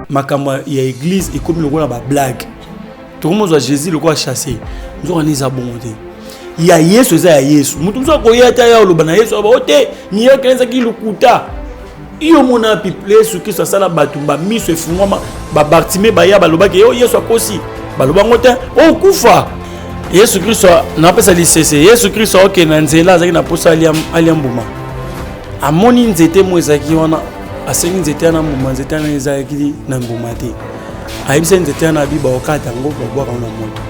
makambo ya église et comme le roi ba blague tout le monde a Jésus le quoi chasser nous on est à bonté il y a Yesu ça ya Yesu mutu so ko yata ya lo bana Yesu ba ote ni ya kenza ki lukuta iyo mona people su ki ça la batumba miso efungwa ba Bartimée ba ya ba loba ke yo Yesu akosi ba loba ngote o kufa Yesu Kristo na pesa lisese Yesu Kristo ok na nzela azaki na posa aliambuma amoni nzete mo ezaki wana asengi nzete na mbuma nzete na ezaki na mbuma te ayebisa nzete na biba okata ngo bobwaka na moto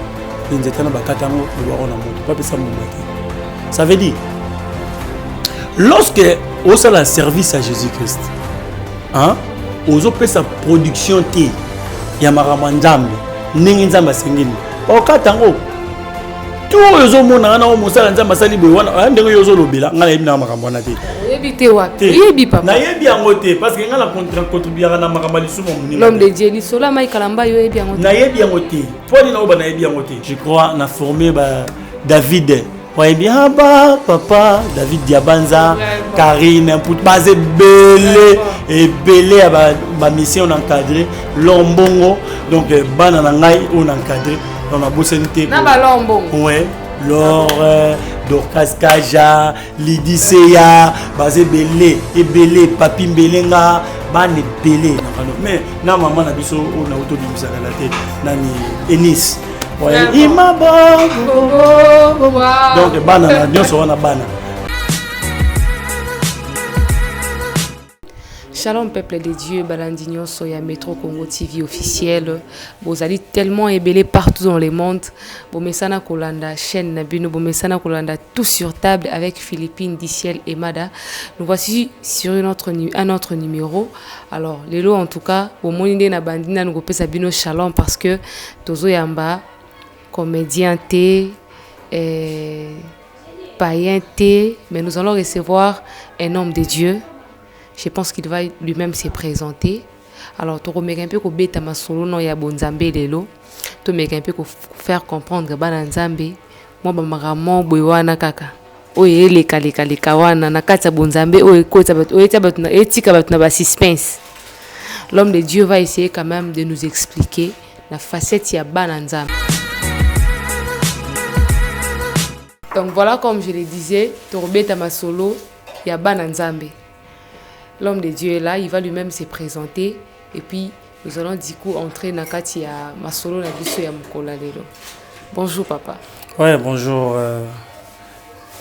nzete na bakata ngo bobwaka na moto pas pesa mbuma te ça veut dire lorsque on sait la service à Jésus-Christ hein ozo pesa production te ya makambo nzambe ndenge nzambe asengeli okata ngo tout yozo mona na o mosala nzambe asali boy wana ndenge yozo lobela ngala yebi na makambo na te yebite wa yebi papa na yebi yango te parce que ngala contribuer na makambo lisumo muni l'homme de Dieu lisola mai kalamba yo yebi yango na yebi yango te poni na oba na yebi yango te je crois na formé ba David ouais bien papa David Diabanza Karine pour baser belé et belé ba mission encadré lombongo donc bana na ngai on encadré on a bossé na ba lombongo ouais Laure Dorcas Kaja Lidiseya basé belé et belé papi belenga bane belé mais na maman na biso on a auto bimisa la tête nani Enis ouais ima donc bana na nyonso wana bana. Shalom peuple de Dieu, Balandignon Soya Métro Congo TV officiel. Vous allez tellement ébélé partout dans le monde. Vous messana Kolanda chaîne Nabino, vous messana Kolanda tout sur table avec Philippine Diciel et Mada. Nous voici sur un autre numéro. Alors les lots en tout cas, au monde na bandina nous gopé Sabino Shalom parce que Tozo Yamba comédien T païen T, mais nous allons recevoir un homme de Dieu. Je pense qu'il va lui-même se présenter. Alors, tu remets un peu que beta masolo no ya bonzambe lelo. Tu mets un peu que faire comprendre bana nzambe. Moi ba maramo boywana kaka. Oye le kawana na kata bonzambe oye kota bat oye tabat na etika bat na ba suspense. L'homme de Dieu va essayer quand même de nous expliquer la facette ya bana nzambe. Donc voilà, comme je le disais, tu remets ta masolo ya bana nzambe. L'homme de Dieu est là, il va lui-même se présenter et puis nous allons du coup entrer dans Kati ya masolo na biso ya mukola lelo. Bonjour papa. Ouais, bonjour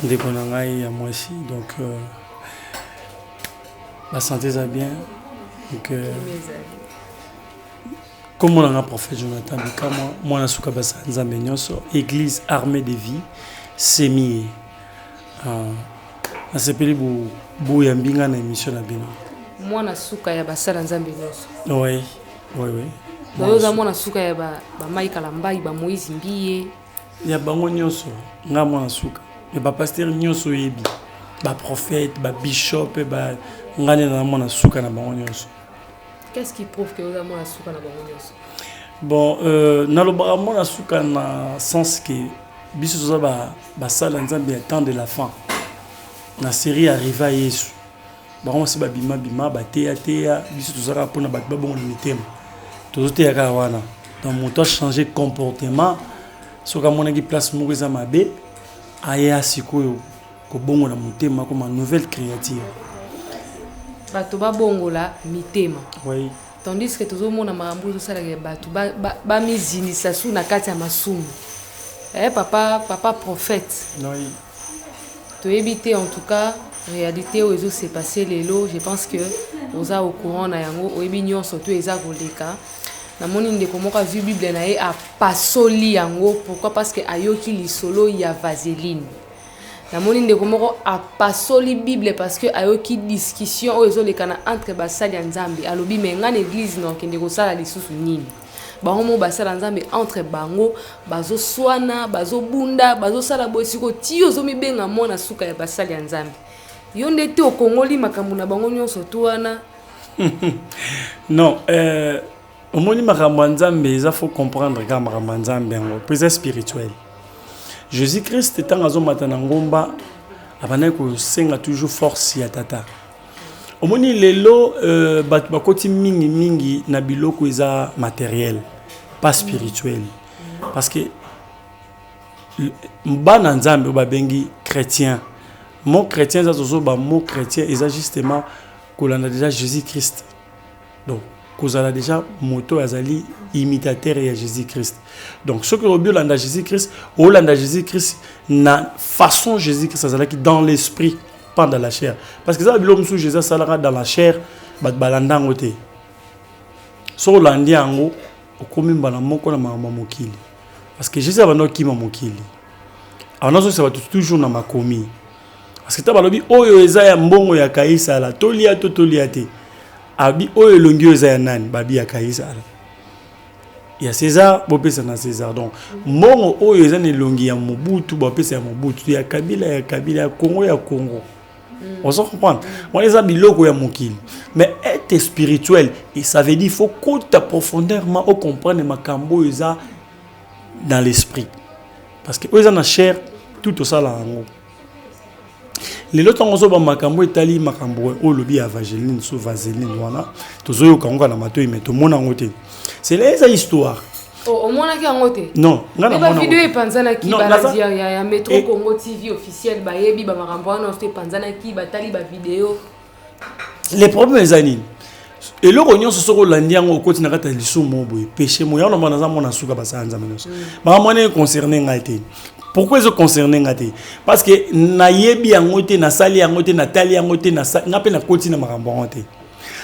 Ndekonangai à moi aussi. Donc la santé ça bien. Donc comme on a un prophète Jonathan Bikama, moi na suka basa nzambe nyonso, église armée de vie, semi na sepeli bu ya mbinga na émission na bino mwana suka ya basala nzambe nyonso oui doza mwana suka ya ba mai kalambai ba Moïse Mbiye ya bango nyonso nga mwana suka ya ba pasteur nyonso yebi ba prophète ba bishop ba ngane na mwana suka na bango nyonso. Qu'est-ce qui prouve que oza mwana suka na bango nyonso? Bon na lo ba mwana suka na sens que biso toza ba sala nzambe ya temps de la fin. La série arrive à Yesu. Bon, c'est babima bima bateya biso tozaka pona bat babon mitema. Tozoteya ka wana. Donc mon temps changer comportement. Soka mona ki place moko za mabe aya sikoyo ko bongo na mutema comme une nouvelle créature. Bato babongola mitema. Oui. Tandis que tozomona makambo tosala ke bato ba mizinisa su na kati ya masumu. Papa prophète. Oui. Éviter en tout cas réalité où ils s'est passé les lots. Je pense que aux au courant na yango au ebinyon surtout eza koleka na moni ndeko moko vu bible na ye a pasoli yango. Pourquoi? Parce que ayoki lisolo ya vaseline. Na moni ndeko moko a pasoli bible parce que ayoki discussion où ezoleka na entre basali ya nzambe alobi menga na église no kende ko sala lisusu nini. Bango basala nzambe entre bango bazo swana bazo bunda bazo sala bosiko tio zo mibenga mona suka ya basali ya nzambe yo ndete okongoli makambo na bango nyonso tuana. Non omoni makambo ya nzambe il faut comprendre ka makambo ya nzambe yango présence spirituelle. Jésus-Christ tant azomata na ngomba abana ko senga toujours force ya tata omoni lelo bato bakoti mingi na biloko eza matériel pas spirituel parce que bana nzambe babengi chrétien mot chrétien ça zozo ba mot chrétien eza justement kolanda déjà Jésus-Christ donc kozala déjà moto azali imitateur ya Jésus-Christ donc ce que robio landa Jésus-Christ olanda Jésus-Christ na façon Jésus-Christ azalaki dans l'esprit pas dans la chair parce que ça biloko sous Jésus salara dans la chair bat balanda ngote so landi yango okomi mbala moko na mama mokili parce que Jésus abando kima mokili anazo ça va toujours na makomi parce que tabalobi oyo eza ya mbongo ya kaisa la tolia te abi oyo longi eza ya nani babi ya kaisa la ya César bopesa na César donc mbongo oyo eza ne longi ya Mobutu bopesa ya Mobutu ya Kabila ya Congo on s'en comprend on les a biloko ya mokili mais être spirituel et ça veut dire faut côté profondément au comprendre makambo eza dans l'esprit parce que eza na chair tout ça là en les autres on so ba makambo etali makambo o lobi ya vaseline so vaseline wana tozoyo kango na mato imeto mona ngote c'est les histoire au moins qui en côté non ngana mona vidéo epanzana ki ba dire ya Metro Congo TV officiel ba yebi ba makambo wana oste panzana ki batali ba vidéo les problèmes les anines et le rognon se soko landi yango okoti na kata liso moboye péché moya na mona za mona suka basanza menos makamone concerné ngate pourquoi ils sont concernés ngate parce que na yebi yango te na sali yango te na tali yango te na ngape na koti na makambo ngote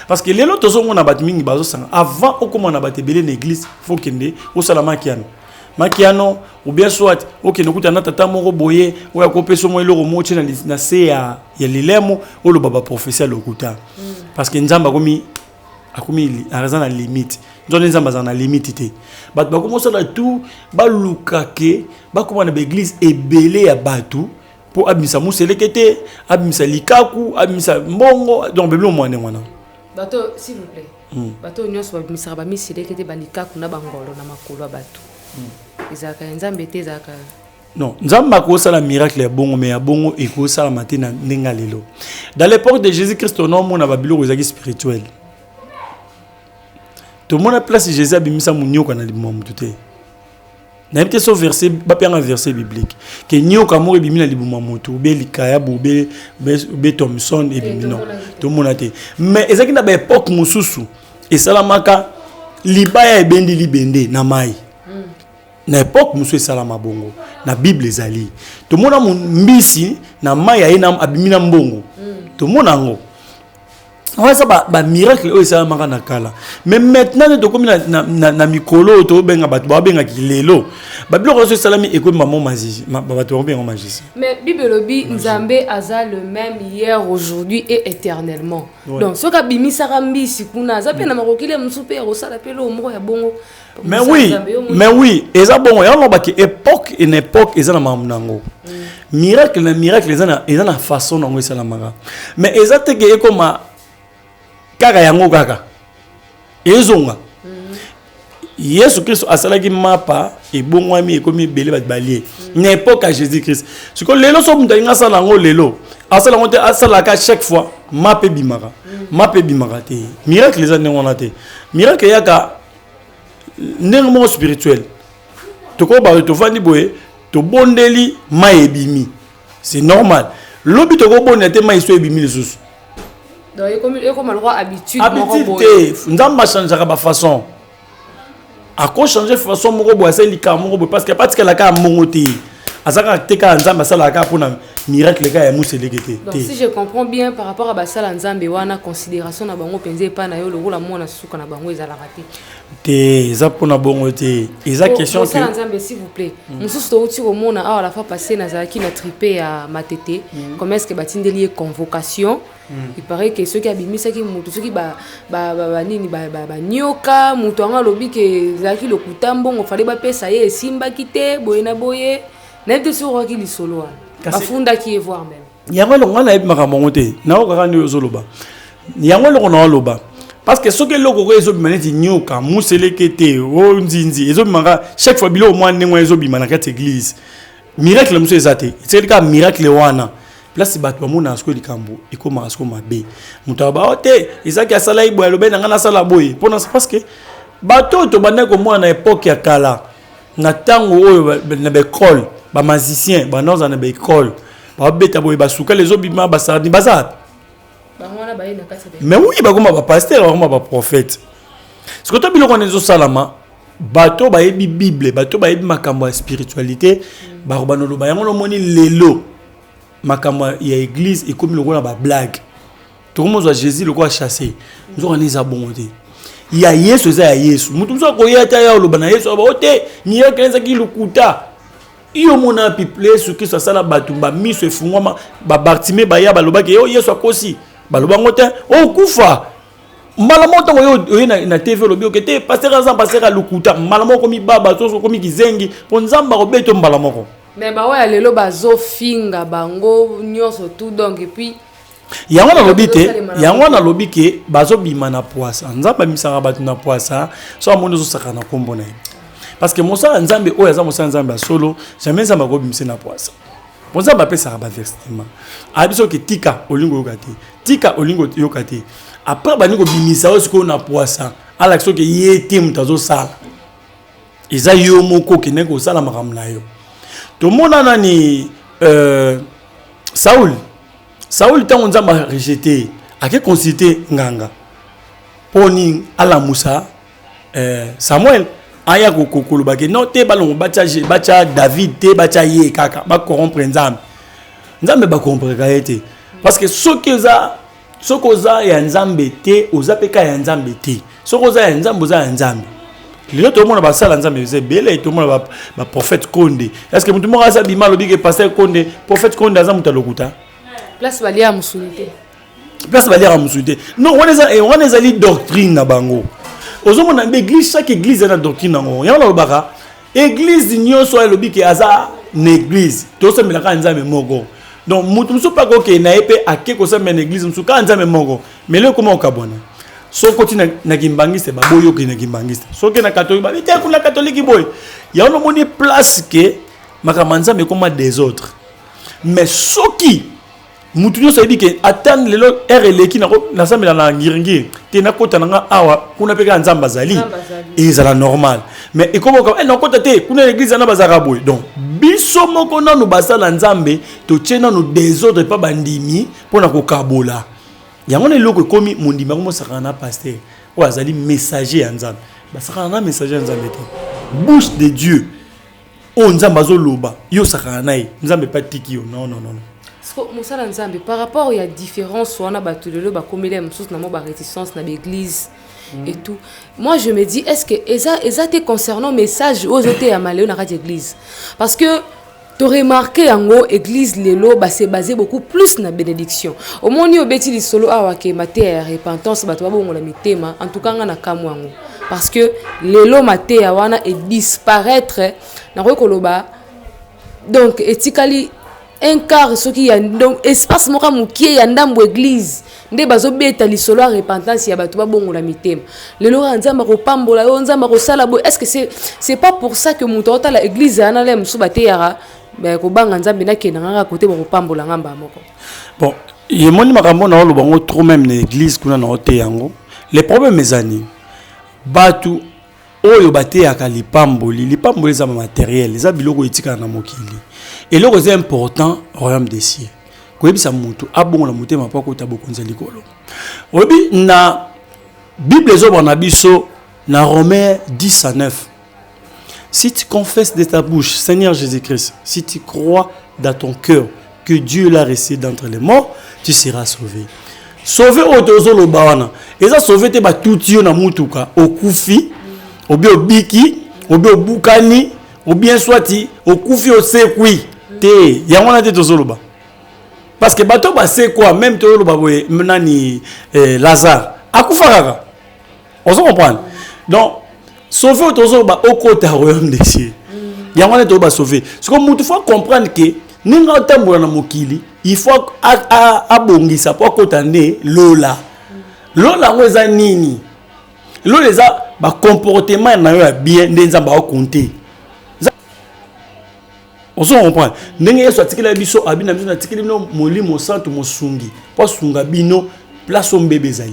parce que les autres sont na bat mingi bazo sanga avant okoma na bat belé l'église faut kende au salama makiano ou bien soit okende kuta na tata moko boye ou ya kopeso mo eloko mo tina na se ya lilemo o lo baba professeur lokuta parce que nzamba akomi arazana limite nzone nzamba zana limite te bat ba komo sala tout ba lukake ba koma na l'église ebelé ya batu pour abimisa muselekete abimisa likaku abimisa mbongo donc beblo mwana wana bato s'il vous plaît bato nyonso babimisa ba miselekete balikaku na bangolo na makolo bato ezaka nzambe te ezaka non nzamba ko sala miracle ya bongo mais ya bongo e ko sala matina ndinga lelo dans l'époque de Jésus-Christ on mona ba biloko ezaki spirituel tout le monde a place Jésus abimisa munyoka na liboma mutute na été so verset ba pe un verset biblique que nyoka mo ebimi na liboma mutu be likaya be Thomson ebimi non tout le monde a été mais ezaki na ba époque mususu et salamaka libaya ebendi libende na mai na époque musu salama bongo na Bible ezali tout le monde a mbisi na mai ayena abimi na mbongo tout le monde ango ouais ça ba miracle o ça maka na kala mais maintenant to comme na mikolo to benga bat ba benga kilelo ba biloko so salami e ko maman magicien ba to benga magicien mais Bible lobi nzambe aza le même hier aujourd'hui et éternellement donc so ka bimisa kambisi kuna za pe na makokile msupe ya osala pe lo moko ya bongo mais oui eza bongo ya loba ki époque une époque eza na mamunango miracle eza na façon na ngwe sala maka mais eza te ke ekoma kaka yango kaka ezonga Yesu Christ asalaki mapa et bongwami ekomi belé bat balier n'époque à Jésus-Christ ce que lelo so mutalinga sala ngo lelo asala ngo te asala ka chaque fois mapa bimaka te miracle les années on a te miracle yaka ndenge spirituel to ko ba to fandi boye to bondeli maebimi c'est normal lobi to ko bonete maiso ebimi les sous donc comme le roi habitude nzamba changer ba façon a ko changer façon moko bo asali ka moko parce que parce que la ka mongoti azaka teka nzamba sala ka pona miracle ka ya muselekete donc si je comprends bien par rapport à basala nzambe wana considération na bango penze pa na yo le rôle mona suka na bango ezala raté te za pona bongo te eza question que basala nzambe s'il vous plaît mususu to uti ko mona a la fois passé na zaki na triper à matete comment est-ce que batindeli convocation il paraît que ceux qui abimisa ki mutu ceux qui ba nini ba nyoka mutu anga lobi ke zaki le kutambo fallait ba pesa ye simba kite boyena boye na de sur ki li solo bafunda qui est voir même yango longa na makambo te na okaka ni ozoloba yango longa na loba parce que ce que loko ko ezo bimaneti nyoka muselekete o nzinzi ezo bimanga chaque fois bilo au moins nengo ezo bimana ka église miracle muso ezate c'est le cas miracle wana place bato bamona asko likambo ekoma asko mabe muto ba ote izaki asala ibo alobe na ngana sala boye pona parce que bato to banda ko mwana époque ya kala na tango oyo na école ba musicien ba noza na école ba beta boye basuka les obima ba sardi bazat bangona ba ina kasa mais oui ba koma ba pasteur ba koma ba prophète ce que to biloko nezo salama bato ba yebi bible bato ba yebi makambo ya spiritualité ba robano lo ba yango lo moni lelo makambo ya église et comme lokola ba blague tout le monde a Jésus le quoi chasser nous on les a bonté il y a Yesu za ya Yesu mutu so ko yata ya lo bana Yesu ba ote ni ya kenza ki lukuta iyo mona people su ki so sala batumba miso efungwa ba Bartimée ba ya ba lobaki yo Yesu akosi ba lobangote o kufa malamoto yo na TV lobi okete pasteur azam pasteur lukuta malamoko mi baba so komi kizengi po nzamba ko beto malamoko. Mais bah ouais, les lobes finga bango nyonso tout donc et puis yango na lobi ke bazo bima na poisa nzamba misanga batu na poisa so amondo zo saka na kombo na parce que mosa nzambe oyo za mosa nzambe solo jamais nzamba go bimse na poisa mosa ba pesa ba vestiment abiso ke tika olingo yokati tika olingo yokati après ba niko bimisa o siko na poisa ala so ke yete mutazo sala iza yo moko ke neko sala makamna yo. Tout le monde a ni Saoul tant on a rejeté à quel consulter nganga poni ala Moussa Samuel aya kokolo ba ke non te balon bacha David te bacha ye kaka ba corrompre nzambe ba comprendre kaete parce que ce koza ya nzambe te oza peka ya nzambe te ce koza ya nzambe oza ya nzambe. Les autres, tout le monde va ça, c'est belé, tout le monde va prophète Condé. Est-ce que tout le monde a ça, bima lobi que pasteur Condé, prophète Condé, azam utalokuta. Place valia à musulité. Place valia à musulité. Non, on est allé doctrine na bango. Ozo mon église, chaque église a une doctrine nango. Y'a la baka. Église nyo so lobi que aza l'église. Tout ça me la kanza me mogo. Donc mutu musu pas ko ke na epé akeko ça me l'église musu kanza me mogo. Mais le comment okabona? So continue na kimbangiste ba boyo ke na kimbangiste so ke na catholique ba bité kuna catholique boy ya ono moni place ke makamanza me comme des autres mais soki mutu nyo saidi ke attendre lelo RLK na samela na ngiringi te na kota nga awa kuna peka nzamba zali et ça normal mais et comme na kota te kuna l'église na bazara boy donc biso moko na no basala nzambe to tchena no des autres pas bandimi pona ko kabola. Il y a un logo comme Mundi Marumo Sakana pasteur ou azali messager Anzam. Sakana messager Anzam. Bouche de Dieu. On Nzambazo loba. Yo Sakana Nzambe pas tiki yo. Non. Moussa Nzambe par rapport il y a différence soit on a battu le loba comme il est moussa na mo ba réticence na l'église et tout. Moi je me dis est-ce que eza te concernant message aux autres à Maléo na radio église parce que tu remarqué en haut église lelo c'est basé beaucoup plus na bénédiction au moni obeti li solo awa ke maté repentance bato babongo la mitema en tout cas na kamwango parce que lelo maté wana et disparaître na koloba donc etikali un quart ce qui y a donc espace moka mukie ya ndambo église nde bazobeta li solo repentance ya bato babongo la mitema lelo nzamba ko pambola yo nzamba ko sala bo est-ce que c'est pas pour ça que mutota la église ana le musu bateyara ben ko banga nzambe na kenanga côté ba ko pambola ngamba moko bon il moni makambo na lo bango trop même l'église kuna na hote yango les problèmes mes amis batu oyo bateyaka lipamboli za matériel za biloko etika na mokili et loko c'est important royaume des cieux ko yebisa mutu abongo na mutema pa ko tabokonza likolo obi na bible zo bana biso na Romains 10:9. Si tu confesses de ta bouche, Seigneur Jésus-Christ, si tu crois dans ton cœur que Dieu l'a ressuscité d'entre les morts, tu seras sauvé. Sauvé au tozo lo bawana. Et ça sauvé te ba tuti yo na mutuka, au kufi, au bien biki, au bien bukani, ou bien swati, au kufi au sekwi. Te, yangona te tozo lo ba. Parce que bato ba c'est quoi même tozo lo ba boye menani Lazare. Akufa kaka. On se comprend. Donc sauver autour au côté royaume des cieux. Il y a un autre sauver. Ce que il faut comprendre que ninga otambola na mokili, il faut abongisa pour kotande lola. Lola ngoza nini? Lola eza ba comportement na yo bien ndenza ba compter. On se comprend. Ndenge yeso atikela biso abina biso na tikeli bino molimo santo mosungi. Po sunga bino place on bébé zali.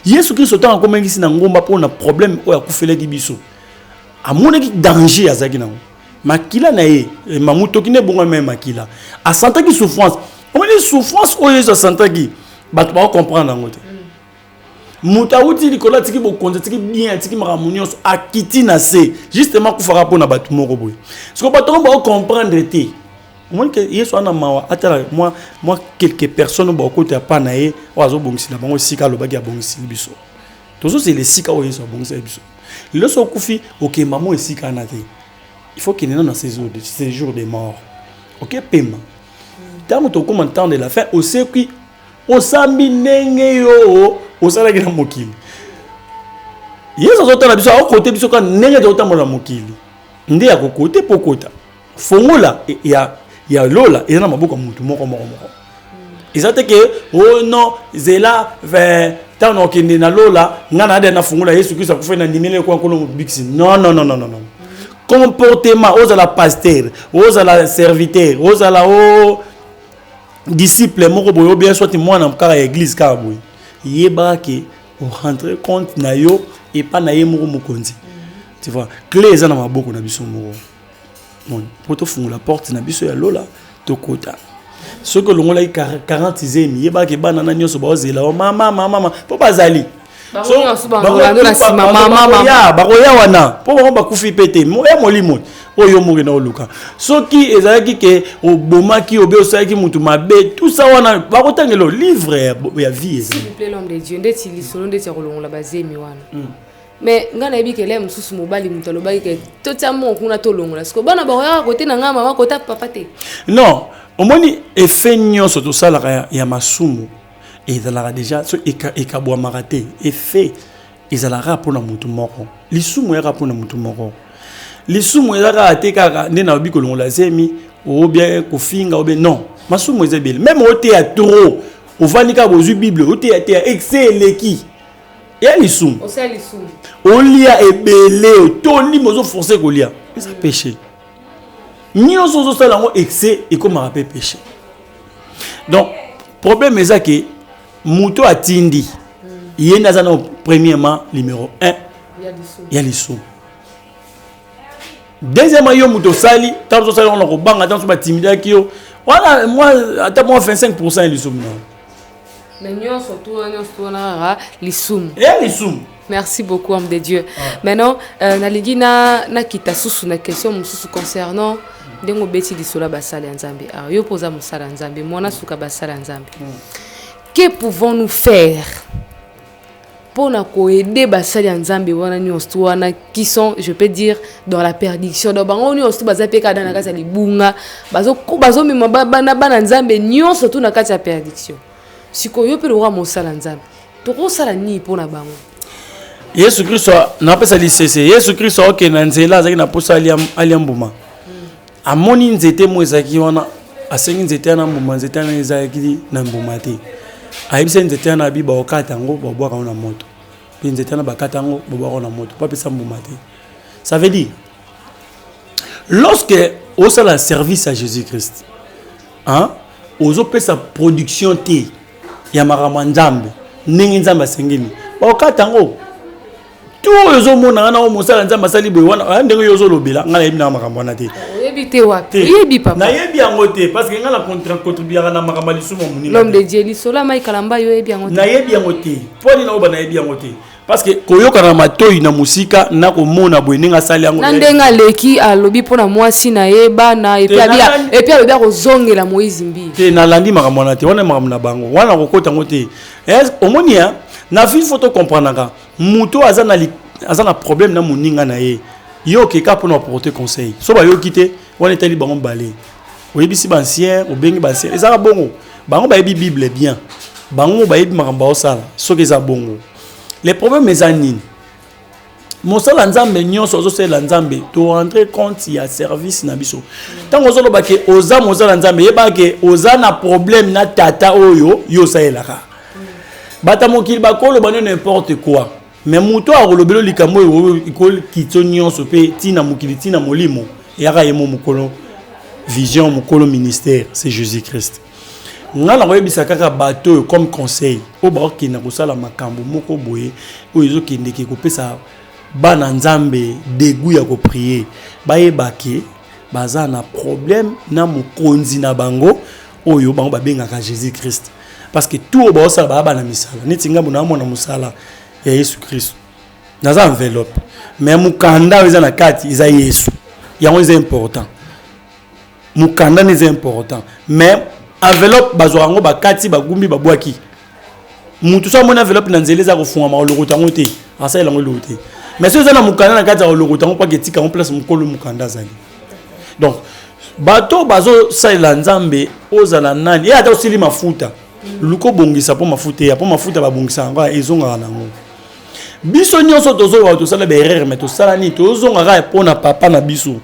Yesu Christ autant en commun ici na ngomba pour un problème o ya kufele ki biso. Amona ki danger azaki na. Makila na ye, mamuto ki ne bonga même makila. A santa ki souffrance. On dit souffrance o yeso santa ki bato ba comprendre ngote. Muta uti likola tiki bo konza tiki bien tiki maramunios akiti na se justement ku fara pona bato moko boy. Ce que bato ba comprendre te. Moi que yeso ana mawa atala moi quelques personnes ba côté pa na ye wazo bongisi na bango sika lo bagi ya bongisi biso. Toujours c'est les sika o yeso bongisi biso. Le so kufi OK maman est sika na te. Il faut qu'il y ait dans ces jours de mort. OK paiement. Tant to comme temps de la fin au circuit au sambi nenge yo au salaki na mokili. Yeso zota na biso au côté biso ka nenge zota mo na mokili. Nde ya ko côté pokota. Fongola ya lola et na maboko mutu moko. Ezate ke oh non zela vers tant on kende na lola ngana de na fongola Yesu Christ akufena na ndimele ko nkolo biksi. Non. Comportement aux à la pasteur, aux à la serviteur, aux à la disciple moko boyo bien soit moi na kara église ka boy. Yeba ke o rentrer compte na yo et pas na ye moko mokonzi. Tu vois, clé eza na maboko na biso moko. Bon, pour te fongola la porte na biso ya lola to kota. Ce que l'on a 40 zemi yeba ke bana na nyoso ba ozela mama po bazali. Baroya wana po ba kufi pete moya molimo oyo mo na oluka soki ezalaki ke obomaki obe osaki mutu mabe tout ça wana ba kotangelo livre ya vie s'il vous plaît l'homme de Dieu ndeti lisolo ndeti kolongola bazemi wana mais ngana yebi ke le mususu mobali mutu alobaki ke totiamo kuna tolongola siko bana baroya côté na ngama mama kota papa te non omoni effet nyonso to sala ya masumu et dans la déjà ce ekabwa maraté et fait ezalaka pona mutu moko lisumu ya pona mutu moko lisumu ezaka atekaka nde na biko longola zemi ou bien kofinga ou bien non masumu ezebele même oté ya trop ovanika bozu bible oté ya excellent qui ya lisumu o sel lisumu olia ebele toni mozo forcer kolia c'est péché nyonso zo sala ngo excès et comme rappel péché donc problème ezaki Muto atindi. Il y a premièrement numéro 1. Il y a les sous. Deuxièmement, il y a muto sali. Tant que ça on a bang attends sur timide qui yo. Voilà moi attends moi 25% les sous. Mais nous surtout les sous. Il y a les sous. Merci beaucoup homme de Dieu. Maintenant nalingi na kita susu na question mususu concernant ndengo beti lisola basala nzambe. Alors yo posa musala nzambe mona suka basala nzambe. Que pouvons-nous faire pour nous aider basali nzambe wana nyonso wana qui sont je peux dire dans la perdition donc bango nyonso bazapeka dans la kati ya libunga bazo mema bana nzambe nyonso tout na kati ya perdition sikoyo pe lora mosala nzambe to sala ni pona bango Yesu Kristo na pesa lisese Yesu Kristo oke na nzela azaki na posa aliambuma amoni nzete mo ezaki wana asengi nzete na mbuma nzete na ezaki na mbuma te aibise nzete na biba okata ngo bobwaka na moto pe nzete na bakata ngo bobwaka na moto pas pesa mbuma te ça veut dire lorsque on sait la service à Jésus-Christ hein ozo pesa production te ya marama nzambe ndenge nzambe asengeli okata ngo tout ozo mona na o mosala nzambe asali boy wana ndenge yozo lobela ngala yebi na makambo na te yebite wapi yebi papa na yebi yango te parce que ngala contribuer na makambo lisumu munini l'homme de Dieu lisola mai kalamba yo yebi yango te na yebi yango te poli na oba na yebi yango te parce que koyoka na matoi na musika na ko mona boy ninga sali yango na ndenga leki alobi pona mwasi na yeba na et puis alobi kozongela Moïse mbi te na landi makambo na te wana makambo na bango wana kokota ngo te omonia na vie photo comprendre muto azana problème na moninga na ye yo keka pour nous porter conseil so ba yo kité wana tali bango balé oyebisi bancien obengi bancien ezaka bongo bango ba yebi bible bien bango ba yebi makambo osala soki eza bongo les problèmes ezanini mosala nzambe nyonso ozosala nzambe to rentrer compte ya service na biso tango ozoloba ke oza mosala nzambe yeba ke oza na problème na tata oyo yo saelaka bata mokili bakolo bano n'importe quoi mais muto a rolobelo likambo ikol kitso nyonso pe tina mokili tina molimo yaka yemo mokolo vision mokolo ministère c'est Jésus-Christ. Nga na koyebisa kaka bateau comme conseil o ba okina kosala makambo moko boye o ezokende ke kopesa bana nzambe dégoût ya ko prier bayebaki baza na problème na mokonzi na bango oyo bango babengaka Jésus-Christ parce que tout ba osala ba na misala neti ngambo na mona musala ya Yesu Christ naza enveloppe mais mukanda eza na kati eza Yesu yango eza important mukanda n'est important mais enveloppe bazorango bakati bagumbi babwaki mutu so mona enveloppe na nzela za kofunga ma lokotango te asa elango lokote mais so na mukanda na kati ya lokotango pa ketika en place mukolo mukanda zali donc bato bazo salela nzambe ozala nani ata osili mafuta luko bongisa po mafuta ya po mafuta babongisa ngo ezonga nango biso nyonso tozo wa tosala ba erreur mais tosala ni tozonga ga pona papa na biso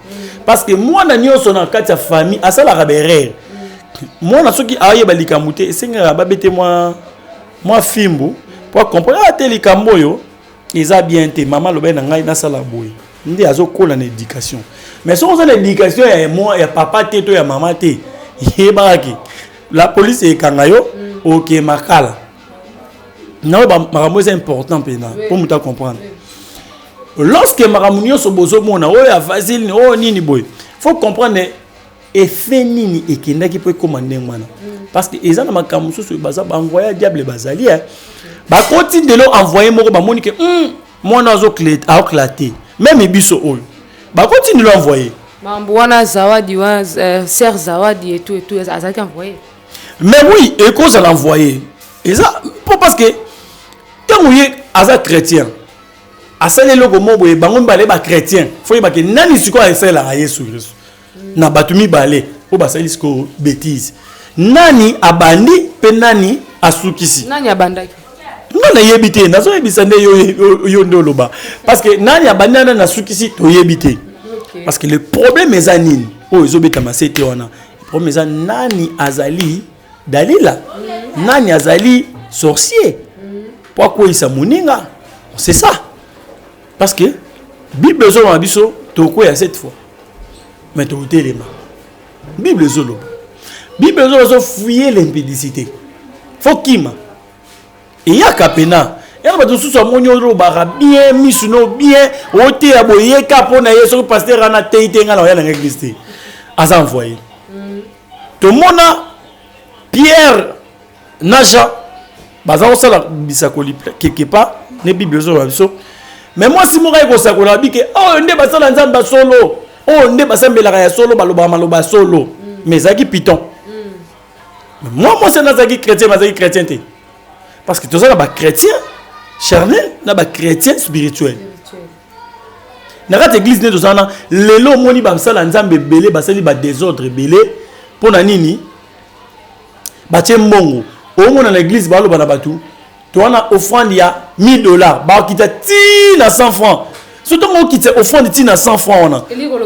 parce que moi na nyonso na kati ya famille asala ga ba erreur moi na soki aye balikambo te esenga babete moi fimbu pour comprendre ate likambo yo eza bien te mama lobe na ngai na sala boy ndi azokola na éducation mais so on a l'éducation ya moi ya papa te to ya mama te yebaki la police ekanga yo OK makala non makambo c'est important pena pour muta comprendre lorsque makambo nyonso bozo mona o ya facile o nini boy faut comprendre effet nini ekendaki po commander mwana parce que ezana makambo soso baza ba envoyer diable bazali ba continue de lo envoyer moko ba moni que mwana azo éclater même biso oyo ba continue de l'envoyer mambo wana zawadi wa ser zawadi et tout azaki envoyer mais oui et cause à l'envoyer et ça parce que tant oui aza chrétien asale loko mobo e bango mbale ba chrétien faut ba que nani siko asala a Yesu Christ na batumi balé o basali siko bêtise nani abandi pe nani asukisi nani abandaki ngana yebité nazo yebisa nde yo ndoloba parce que nani abandi nani asukisi to yebité parce que le problème est nini o ezobeta masete wana le problème est nani azali Dalila nani azali sorcier pourquoi il moninga c'est ça parce que Bible zo na biso to ko ya cette fois mais to telema Bible zo fouiller l'impudicité faut kima et ya kapena ya ba to susu amonyo ro ba bien misuno bien ote aboye kapo na yeso pasteur ana teitenga na ya na église asa envoyé to mona Pierre Naja baza osala bisakoli quelque part ne Bible zo na biso mais moi si moka ko sakola bike oh nde basala nzamba solo oh nde basambelaka ya solo baloba maloba solo mais zaki piton moi c'est nazaki chrétien te parce que tous ça ba chrétien charnel na ba chrétien spirituel na rat église ne dosana lelo moni ba sala nzambe belé basali ba désordre belé pona nini ba tembongo o mona na église ba loba na batu to wana offrande ya $1000 ba kita ti na 100 francs surtout mo kita offrande ti na 100 francs wana eliko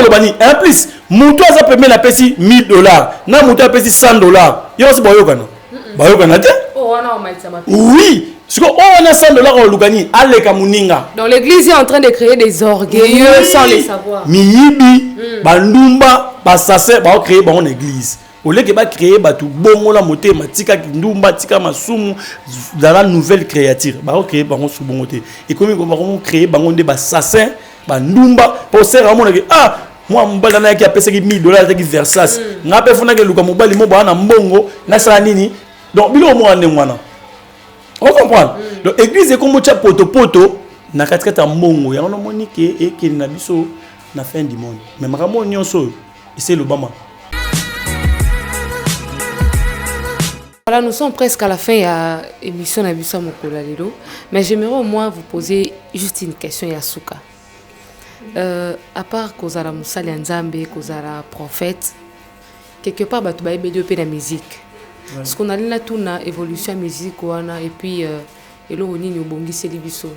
lobanini en plus mutu aza pembe na pesi $1000 na mutu apesi $100 yo si bayokana te oui siko on a $100 au lugani aleka muninga donc l'église est en train de créer des orgueilleux sans les savoir miyibi bandumba basase ba créer ba église au lieu que ba créer batu bongo la motema tika ndumba tika masumu dans la nouvelle créature ba créer ba su bongo te et comme ba créer ba nde ba assassin ba ndumba pour se ramona que moi mbala na ki apesa ki $1000 ta ki Versace ngape funa ke luka mobali mo ba na mbongo na sala nini donc bilo mo ande mwana on comprend donc église comme cha poto na katikata mbongo ya ono monike et que na biso na fin du monde mais makamo nyonso c'est le bama. Voilà, nous sommes presque à la fin de l'émission Nabissa Mokola Lelo, mais j'aimerais au moins vous poser juste une question Yasuka. À part Kozara Moussali Nzambe, Kozara prophète, quelque part tu vas aider la musique. Parce qu'on a là tout na évolution musique et puis elo oni no bongi selibiso.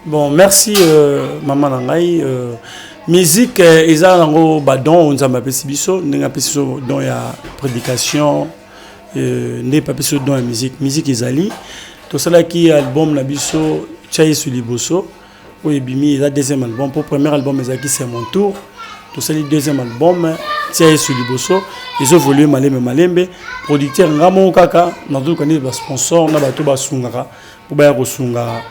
Bon, merci maman Nangai. Musique eza nango badon Nzamba pesibiso, ndinga pesiso don ya prédication. N'est pas plus dans la musique ezali tout cela qui album na biso Tchaye Suliboso ou ebimi la deuxième album pour premier album ezaki c'est mon tour tout ça le deuxième album tiens sur liboso ils ont voulu malembe producteur ngamo kaka na tout connaît ba sponsor na bato ba sungaka pour ba kosunga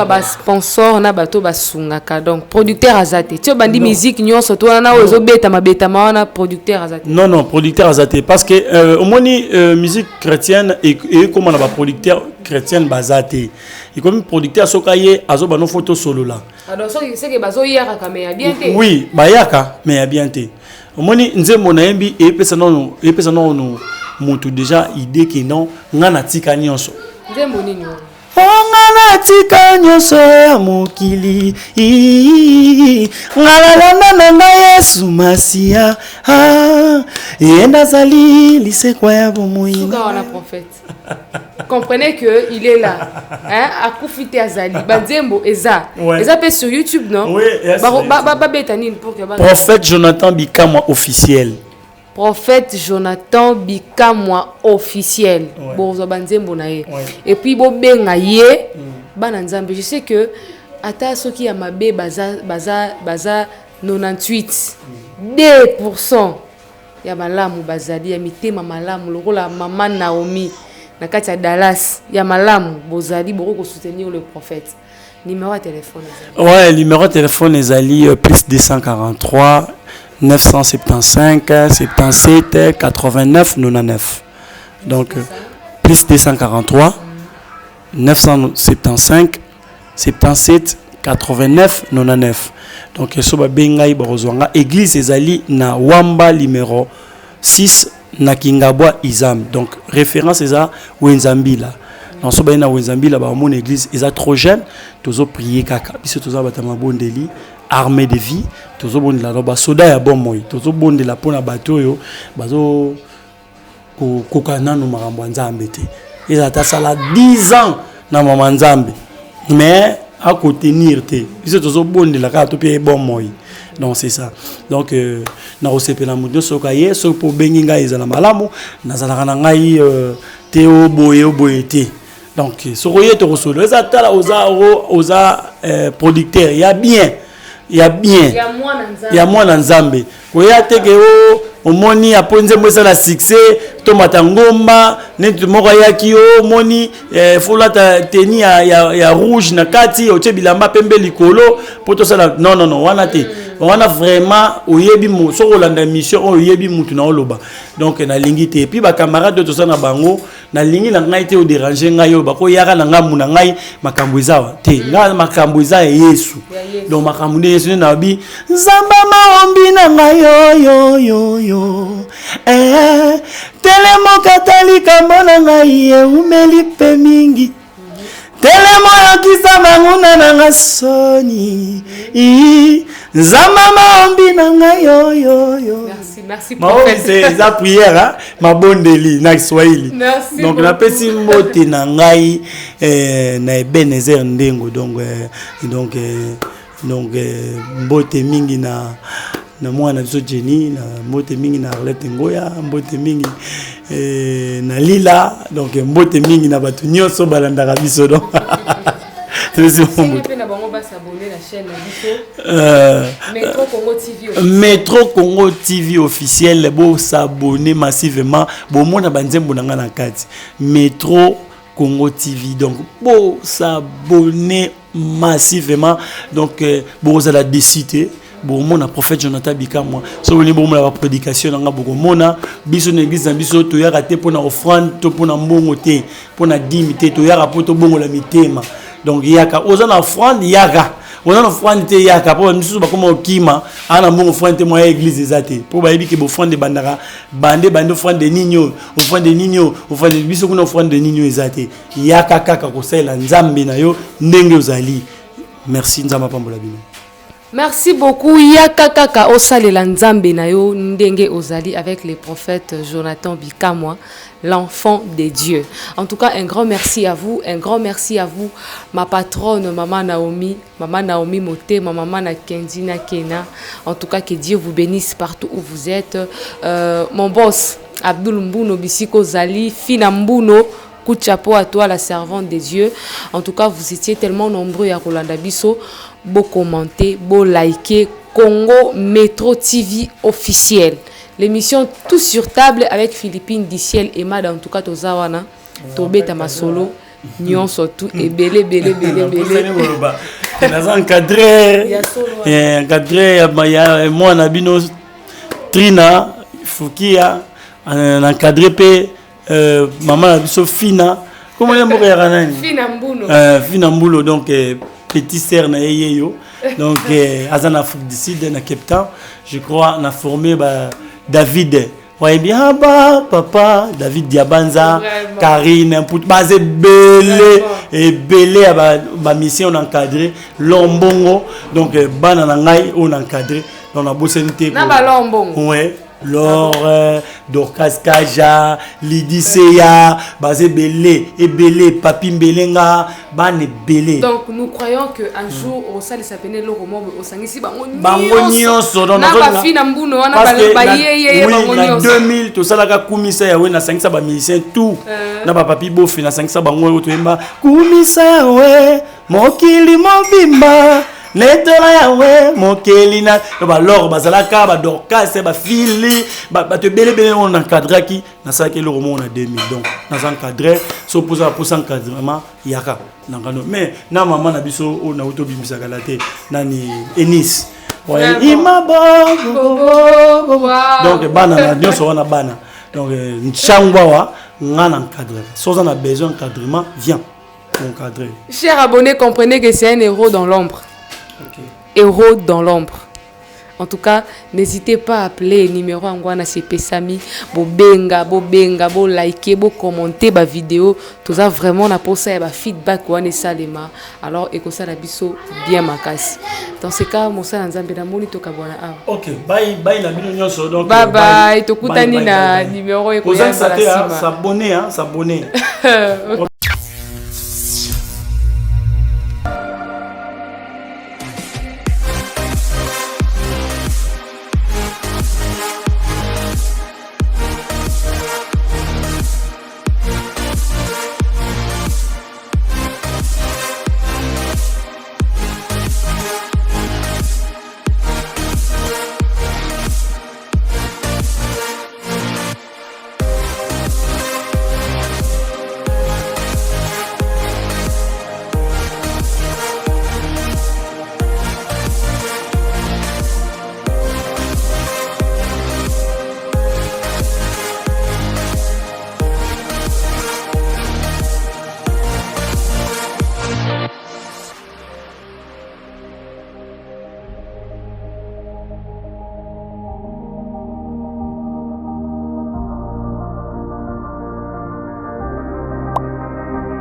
ba sponsor na bato ba sungaka donc producteur azate tu bandi musique nyonso to na ozo beta mabeta na producteur azate non producteur azate parce que au moni musique chrétienne et comment on a ba producteur chrétienne bazate et comme producteur sokaye azo ba no photo solo là alors c'est que bazo yaka mais bien té oui ba yaka mais bien té au moni nzembo na yembi et pesa non mutu déjà idée que non ngana tika nyonso nzembo nini ngana tika nyonso ya mokili ngalalanda na Yesu Masia yenda zali lisekwa ya bomoi suka wana prophète comprenez que il est là hein akufite azali banzembo eza pe sur YouTube non oui ba betanine pour que prophète Jonathan Bikamwa officiel prophète Jonathan Bikamwa officiel bozo banzembo na ye et puis bo benga ye bana nzambe je sais que ata soki ya mabe baza 98 2% ya malamu bazali ya mitema malamu lokola mama Naomi na kati ya Dallas ya malamu bozali boko soutenir le prophète numéro de téléphone ouais numéro de téléphone ezali plus 243 975 77 89 99 donc plus 243 975 77 89 99 donc soba bengai borozwanga église ezali na Wamba numéro 6 na Kingabwa Izam donc référence eza Wenzambila dans soba na Wenzambila ba mon église eza trop jeune tozo prier kaka biso toza batama bondeli armée de vie tozo bondela ba soda ya bomoi tozo bondela pona bato yo bazo kokana no makambo nzambe te eza ta sala 10 ans na mama nzambe mais à contenir te biso tozo bondela ka to pe bomoi donc c'est ça donc na osepela mundo sokaye so po benginga ezala malamu nazala na ngai teo boye te donc sokoye to solo eza tala oza producteur ya bien ya mwana nzambe koya teke omoni aponze mwesa na succès to matangomba netu moko yaki moni folata teni ya rouge na kati otie bilamba pembe likolo poto sala non wana te wana vraiment oyebi mo soko landa mission oyebi mutu na oloba donc na lingi te puis ba camarade to sana bango na lingi na ngai te o déranger ngai yo bako yaka na ngamu na ngai makambo ezawa te nga makambo eza Yesu donc makambo ne Yesu na bi nzamba maombi na ngai yo telemo katalika mbona ngai umeli pe mingi telemo yokisa manguna na ngasoni nzamba maombi na ngai yo merci prophète c'est la prière ma bondeli na Kiswahili donc na pesi mbote na ngai na Ebenezer Ndengo donc mbote mingi na mwana biso Jenny na mbote mingi na Arlette Ngoya mbote mingi na Lila donc mbote mingi na batu nyonso balandaka biso donc Métro Congo TV officiel bo s'abonner massivement bo mona banzembo na ngana kati Métro Congo TV donc bo s'abonner massivement donc bo za la décider bon mona prophète Jonathan Bikamwa so woni bo mona ba prédication nga boko mona biso na église biso to yaka te pona offrande to pona mbongo te pona dimité to yaka poto bongo la mitema donc yaka ozana offrande yaka ozana offrande te yaka po biso ba koma okima ana mbongo offrande te mo église ezate po ba yebiki bo offrande bandaka bande offrande de nino offrande biso kuna offrande de nino ezate yaka kaka ko sala nzambe na yo ndenge ozali merci nzamba pambola bino. Merci beaucoup Yaka Kaka Osalela Nzambe na yo ndenge ozali avec les prophètes Jonathan Bikamwa, l'enfant des dieux. En tout cas, un grand merci à vous, ma patronne Maman Naomi Moté, ma maman na Kendina Kena. En tout cas, que Dieu vous bénisse partout où vous êtes. Mon boss Abdul Mbuno Bisiko Zali, Fina Mbuno. Coup de chapeau à toi, la servante des dieux. En tout cas, vous étiez tellement nombreux à Rolanda Bisso. Beau commenter, beau liker, Congo Métro TV officiel. L'émission Tout sur table avec Philippine Diciel et Mad en tout cas Tozawana. Tobeta Masolo. Nyon surtout et belé. Nous encadré. Encadré moi Nabino Trina Fukia encadré pe maman Nabiso Fina. Comment on dit Fina Mbulo donc petit sœur na yeyo donc azana Afrique du Sud na Cape Town je crois na formé David voyez bien papa David Diabanza Karine pour baser belé et belé ba mission encadré Lombongo donc bana na ngai on encadré donc na bosenité na ba Lombongo ouais Laure, Dorcas Kaja, Lidiseya, Basé Belé, et Belé, Papi Belenga, Bane Belé. Donc nous croyons qu'un jour, au sein de sa peine, le roman, au sein ici, Bangonio, dans la fille Nambuno, on a en 2000, tout ça, la Koumissa, ouais, na 500 musiciens, tout. Na Papi Bofi, na 500 bango, tout emba. Koumissa, ouais, Mokili Mobimba. Netola yawe mokelina ba lor bazalaka ba dorcas ba fili ba te belé on encadré qui na ça que le roman on a 2000 donc na encadré so pour encadrement yaka nangano mais na maman na biso on a auto bimbisa galate nani Enis ouais ima bo donc bana na so on a bana donc nchangwa wa ngana encadré so on a besoin d'encadrement viens encadrer. Chers abonnés, comprenez que c'est un héros dans l'ombre. Héros dans l'ombre. En tout cas, n'hésitez pas à appeler numéro Angwana CP Sami, bo benga, bo liker, bo commenter ba vidéo, tout ça vraiment na pour ça ba feedback wane salema. Alors et que ça la biso bien makasi. Dans ce cas, mon sa nzambe na moni to kabwana a. OK, bye na bino nyonso donc bye to kutani na numéro et ko s'abonner. OK.